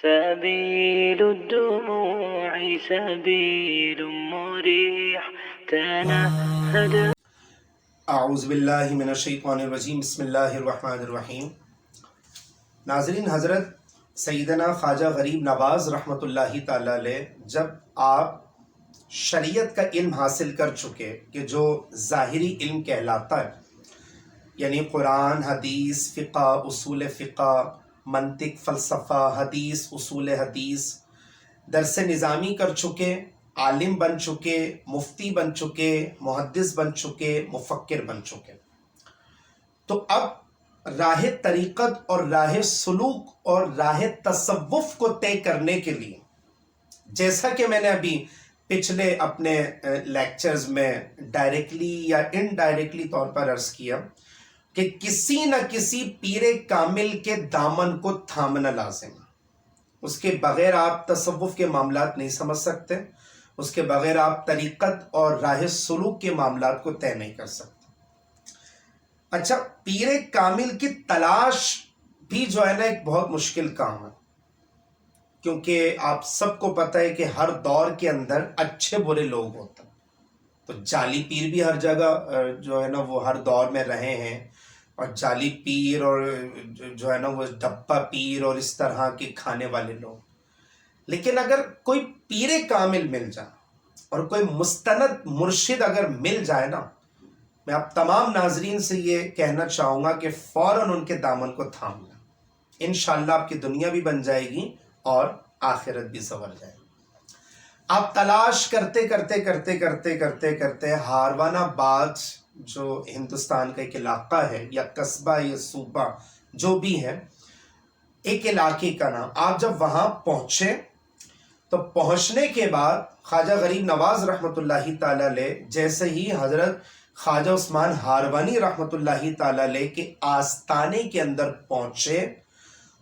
سبيل الدموع سبيل مريح تنهد. اعوذ باللہ من الشیطان الرجیم، بسم اللہ الرحمن الرحیم۔ ناظرین، حضرت سیدنا خواجہ غریب نواز رحمۃ اللہ تعالی علیہ جب آپ شریعت کا علم حاصل کر چکے کہ جو ظاہری علم کہلاتا ہے، یعنی قرآن، حدیث، فقہ، اصول فقہ، منطق، فلسفہ، حدیث، اصول حدیث، درس نظامی کر چکے، عالم بن چکے، مفتی بن چکے، محدث بن چکے، مفکر بن چکے، تو اب راہ طریقت اور راہ سلوک اور راہ تصوف کو طے کرنے کے لیے، جیسا کہ میں نے ابھی پچھلے اپنے لیکچرز میں ڈائریکٹلی یا انڈائریکٹلی طور پر عرض کیا کہ کسی نہ کسی پیر کامل کے دامن کو تھامنا لازم ہے۔ اس کے بغیر آپ تصوف کے معاملات نہیں سمجھ سکتے، اس کے بغیر آپ طریقت اور راہ سلوک کے معاملات کو طے نہیں کر سکتے۔ اچھا، پیر کامل کی تلاش بھی جو ہے نا ایک بہت مشکل کام ہے، کیونکہ آپ سب کو پتہ ہے کہ ہر دور کے اندر اچھے برے لوگ ہوتے ہیں، تو جعلی پیر بھی ہر جگہ جو ہے نا وہ ہر دور میں رہے ہیں، اور جعلی پیر اور جو ہے نا وہ ڈبہ پیر اور اس طرح کے کھانے والے لوگ۔ لیکن اگر کوئی پیر کامل مل جائے اور کوئی مستند مرشد اگر مل جائے نا، میں آپ تمام ناظرین سے یہ کہنا چاہوں گا کہ فوراً ان کے دامن کو تھام لیں، انشاءاللہ آپ کی دنیا بھی بن جائے گی اور آخرت بھی سنور جائے گی۔ آپ تلاش کرتے کرتے کرتے کرتے کرتے کرتے ہاروان آباد جو ہندوستان کا ایک علاقہ ہے یا قصبہ یا صوبہ جو بھی ہے، ایک علاقے کا نام، آپ جب وہاں پہنچے تو پہنچنے کے بعد خواجہ غریب نواز رحمۃ اللہ تعالی علیہ جیسے ہی حضرت خواجہ عثمان ہاروانی رحمۃ اللہ تعالی علیہ کے آستانے کے اندر پہنچے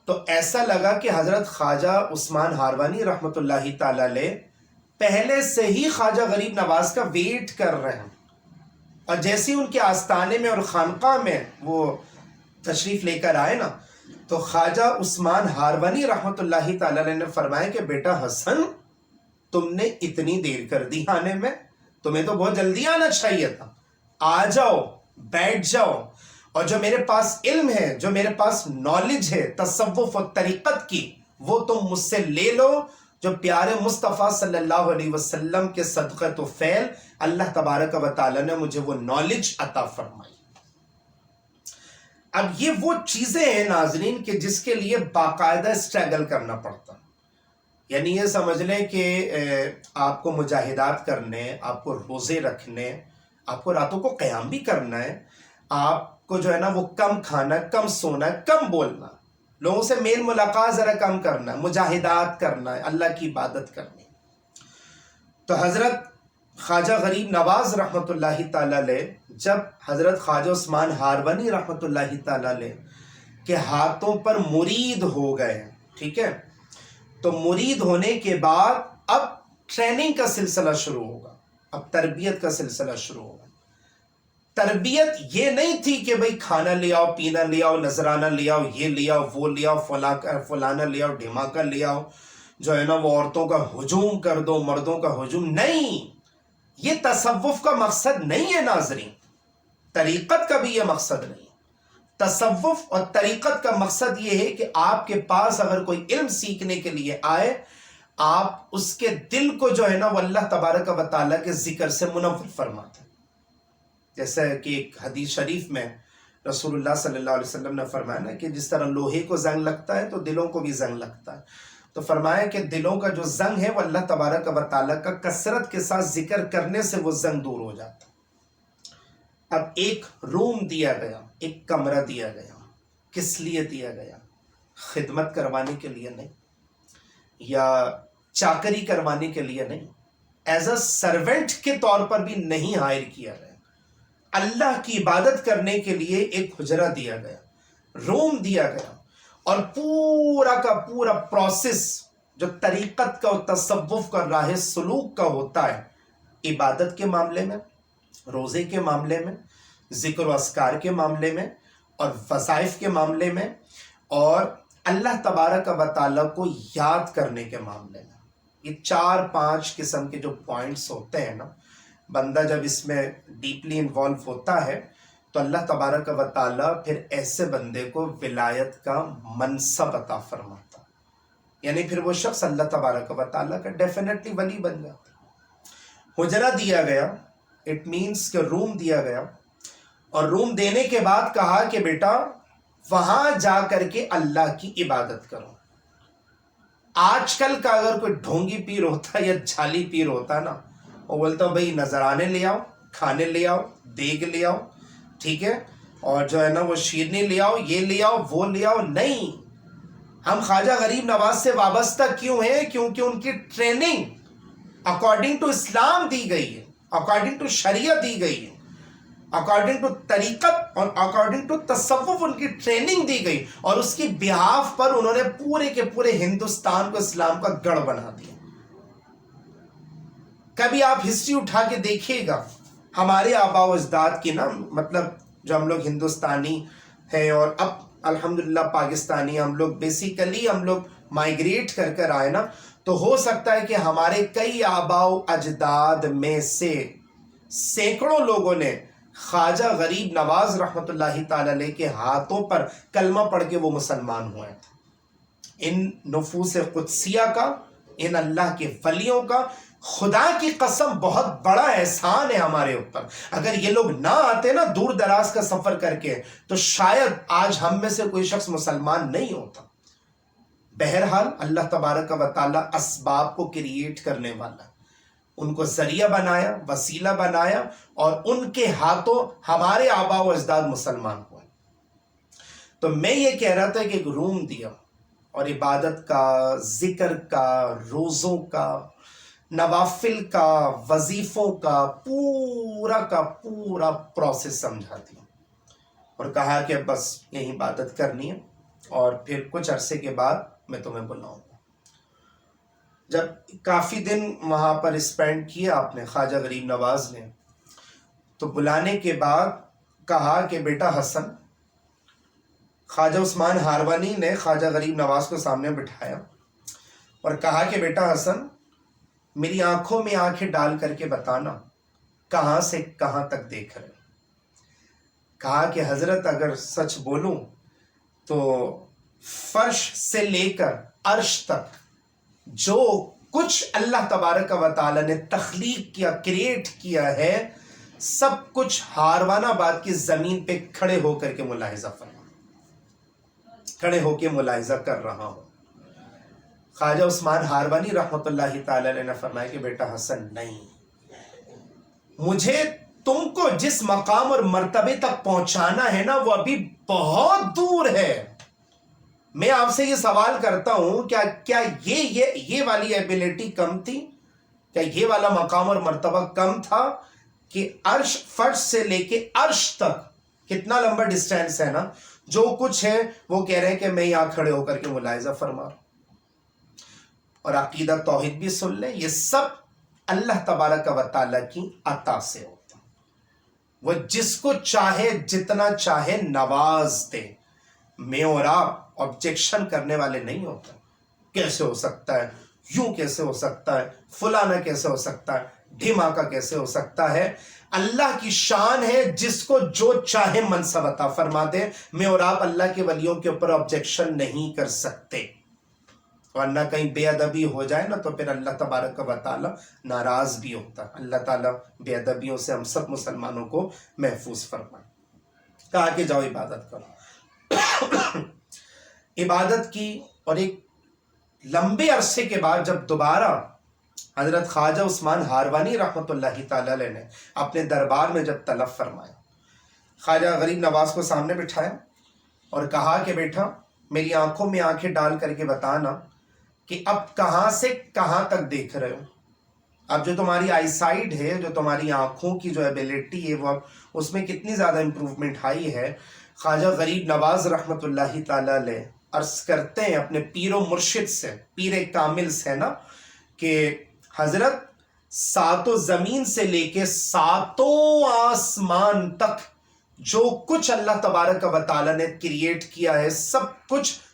تو ایسا لگا کہ حضرت خواجہ عثمان ہاروانی رحمۃ اللہ تعالی علیہ پہلے سے ہی خواجہ غریب نواز کا ویٹ کر رہے ہیں، اور جیسے ان کے آستانے میں اور خانقاہ میں وہ تشریف لے کر آئے نا، تو خواجہ عثمان ہاروانی رحمۃ اللہ تعالی علیہ نے فرمایا کہ بیٹا حسن، تم نے اتنی دیر کر دی آنے میں، تمہیں تو بہت جلدی آنا چاہیے تھا، آ جاؤ، بیٹھ جاؤ، اور جو میرے پاس علم ہے، جو میرے پاس نالج ہے تصوف و طریقت کی، وہ تم مجھ سے لے لو، جو پیارے مصطفیٰ صلی اللہ علیہ وسلم کے صدقہ و فعل اللہ تبارک و تعالی نے مجھے وہ نالج عطا فرمائی۔ اب یہ وہ چیزیں ہیں ناظرین کہ جس کے لیے باقاعدہ اسٹرگل کرنا پڑتا، یعنی یہ سمجھ لیں کہ آپ کو مجاہدات کرنے، آپ کو روزے رکھنے، آپ کو راتوں کو قیام بھی کرنا ہے، آپ کو جو ہے نا وہ کم کھانا، کم سونا، کم بولنا، لوگوں سے میل ملاقات ذرا کم کرنا، مجاہدات کرنا ہے، اللہ کی عبادت کرنی۔ تو حضرت خواجہ غریب نواز رحمۃ اللہ تعالی علیہ جب حضرت خواجہ عثمان ہاروانی رحمۃ اللہ تعالی علیہ کے ہاتھوں پر مرید ہو گئے، ٹھیک ہے، تو مرید ہونے کے بعد اب ٹریننگ کا سلسلہ شروع ہوگا، اب تربیت کا سلسلہ شروع ہوگا۔ تربیت یہ نہیں تھی کہ بھئی کھانا لے آؤ، پینا لے آؤ، نذرانہ لے آؤ، یہ لے آؤ، وہ لے آؤ، فلانا لے آؤ، دھماکہ لے آؤ، جو ہے نا وہ عورتوں کا ہجوم کر دو، مردوں کا ہجوم نہیں۔ یہ تصوف کا مقصد نہیں ہے ناظرین، طریقت کا بھی یہ مقصد نہیں۔ تصوف اور طریقت کا مقصد یہ ہے کہ آپ کے پاس اگر کوئی علم سیکھنے کے لیے آئے، آپ اس کے دل کو جو ہے نا وہ اللہ تبارک و تعالیٰ کے ذکر سے منور فرماتے ہیں۔ جیسا کہ ایک حدیث شریف میں رسول اللہ صلی اللہ علیہ وسلم نے فرمایا نا کہ جس طرح لوہے کو زنگ لگتا ہے تو دلوں کو بھی زنگ لگتا ہے، تو فرمایا کہ دلوں کا جو زنگ ہے وہ اللہ تبارک و تعالیٰ کا کثرت کے ساتھ ذکر کرنے سے وہ زنگ دور ہو جاتا ہے۔ اب ایک روم دیا گیا، ایک کمرہ دیا گیا، کس لیے دیا گیا؟ خدمت کروانے کے لیے نہیں، یا چاکری کروانے کے لیے نہیں، ایز اے سرونٹ کے طور پر بھی نہیں ہائر کیا گیا، اللہ کی عبادت کرنے کے لیے ایک حجرہ دیا گیا، روم دیا گیا، اور پورا کا پورا پروسیس جو طریقت کا اور تصوف کا راہ سلوک کا ہوتا ہے، عبادت کے معاملے میں، روزے کے معاملے میں، ذکر و اذکار کے معاملے میں، اور وظائف کے معاملے میں، اور اللہ تبارک و تعالیٰ کو یاد کرنے کے معاملے میں یہ 4-5 قسم کے جو پوائنٹس ہوتے ہیں نا، بندہ جب اس میں ڈیپلی انوالو ہوتا ہے تو اللہ تبارک و تعالیٰ پھر ایسے بندے کو ولایت کا منصب عطا فرماتا، یعنی پھر وہ شخص اللہ تبارک و تعالیٰ کا ڈیفینیٹلی ولی بن جاتا۔ حجرہ دیا گیا، اٹ مینس کہ روم دیا گیا، اور روم دینے کے بعد کہا کہ بیٹا وہاں جا کر کے اللہ کی عبادت کرو۔ آج کل کا اگر کوئی ڈھونگی پیر ہوتا یا جھالی پیر ہوتا نا، وہ بولتا بھائی نذرانے لے آؤ، کھانے لے آؤ، دیگ لے آؤ، ٹھیک ہے، اور جو ہے نا وہ شیرنی لے آؤ، یہ لے آؤ، وہ لے آؤ۔ نہیں، ہم خواجہ غریب نواز سے وابستہ کیوں ہیں؟ کیونکہ ان کی ٹریننگ اکارڈنگ ٹو اسلام دی گئی ہے، اکارڈنگ ٹو شریعت دی گئی ہے، اکارڈنگ ٹو طریقت اور اکارڈنگ ٹو تصوف ان کی ٹریننگ دی گئی، اور اس کی بہاف پر انہوں نے پورے کے پورے ہندوستان کو اسلام کا گڑھ بنا دیا۔ کبھی آپ ہسٹری اٹھا کے دیکھیے گا، ہمارے آباء و اجداد کی نا، مطلب جو ہم لوگ ہندوستانی ہیں اور اب الحمدللہ پاکستانی، ہم لوگ بیسیکلی ہم لوگ مائیگریٹ کر کر آئے نا، تو ہو سکتا ہے کہ ہمارے کئی آباء و اجداد میں سے سینکڑوں لوگوں نے خواجہ غریب نواز رحمۃ اللہ تعالی علیہ کے ہاتھوں پر کلمہ پڑھ کے وہ مسلمان ہوئے تھے۔ ان نفوس قدسیہ کا، ان اللہ کے ولیوں کا خدا کی قسم بہت بڑا احسان ہے ہمارے اوپر۔ اگر یہ لوگ نہ آتے نا دور دراز کا سفر کر کے، تو شاید آج ہم میں سے کوئی شخص مسلمان نہیں ہوتا۔ بہرحال اللہ تبارک و تعالی اسباب کو کریٹ کرنے والا، ان کو ذریعہ بنایا، وسیلہ بنایا، اور ان کے ہاتھوں ہمارے آباء و اجداد مسلمان ہوئے۔ تو میں یہ کہہ رہا تھا کہ ایک روم دیا، اور عبادت کا، ذکر کا، روزوں کا، نوافل کا، وظیفوں کا پورا پروسیس سمجھا دیا، اور کہا کہ بس یہی عبادت کرنی ہے، اور پھر کچھ عرصے کے بعد میں تمہیں بلاؤں گا۔ جب کافی دن وہاں پر اسپینڈ کیا آپ نے، خواجہ غریب نواز نے، تو بلانے کے بعد کہا کہ بیٹا حسن، خواجہ عثمان ہاروانی نے خواجہ غریب نواز کو سامنے بٹھایا اور کہا کہ بیٹا حسن، میری آنکھوں میں آنکھیں ڈال کر کے بتانا کہاں سے کہاں تک دیکھ رہے۔ کہا کہ حضرت اگر سچ بولوں تو فرش سے لے کر عرش تک جو کچھ اللہ تبارک و تعالی نے تخلیق کیا، کریٹ کیا ہے، سب کچھ ہاروان آباد کی زمین پہ کھڑے ہو کر کے ملاحظہ کر رہا ہوں۔ خواجہ عثمان ہاروانی رحمۃ اللہ تعالی علیہ نے فرمایا کہ بیٹا حسن، نہیں، مجھے تم کو جس مقام اور مرتبے تک پہنچانا ہے نا، وہ ابھی بہت دور ہے۔ میں آپ سے یہ سوال کرتا ہوں، کیا یہ والی ایبیلٹی کم تھی؟ کیا یہ والا مقام اور مرتبہ کم تھا کہ عرش، فرش سے لے کے عرش تک کتنا لمبا ڈسٹینس ہے نا، جو کچھ ہے وہ کہہ رہے ہیں کہ میں یہاں کھڑے ہو کر کے ملاحظہ فرما رہا ہوں۔ اور عقیدہ توحید بھی سن لیں، یہ سب اللہ تبارک و تعالیٰ کی عطا سے ہوتا، وہ جس کو چاہے جتنا چاہے نواز دے۔ میں اور آپ آبجیکشن کرنے والے نہیں ہوتے، کیسے ہو سکتا ہے، یوں کیسے ہو سکتا ہے، فلانا کیسے ہو سکتا ہے، ڈھماکہ کیسے ہو سکتا ہے۔ اللہ کی شان ہے، جس کو جو چاہے منصب عطا فرما دے۔ میں اور آپ اللہ کے ولیوں کے اوپر آبجیکشن نہیں کر سکتے، ورنہ کہیں بے ادبی ہو جائے نا تو پھر اللہ تبارک و تعالی ناراض بھی ہوتا ہے۔ اللہ تعالیٰ بے ادبیوں سے ہم سب مسلمانوں کو محفوظ فرمائے۔ کہا کہ جاؤ عبادت کرو۔ عبادت کی، اور ایک لمبے عرصے کے بعد جب دوبارہ حضرت خواجہ عثمان ہاروانی رحمۃ اللہ تعالی علیہ نے اپنے دربار میں جب طلب فرمایا، خواجہ غریب نواز کو سامنے بٹھایا اور کہا کہ بیٹا میری آنکھوں میں آنکھیں ڈال کر کے بتانا کہ اب کہاں سے کہاں تک دیکھ رہے ہو۔ اب جو تمہاری آئی سائٹ ہے، جو تمہاری آنکھوں کی جو ایبیلٹی ہے، وہ اس میں کتنی زیادہ امپروومنٹ آئی ہے۔ خواجہ غریب نواز رحمۃ اللہ تعالی علیہ عرض کرتے ہیں اپنے پیر و مرشد سے، پیر کامل سے نا، کہ حضرت ساتوں زمین سے لے کے ساتوں آسمان تک جو کچھ اللہ تبارک و تعالی نے کریٹ کیا ہے، سب کچھ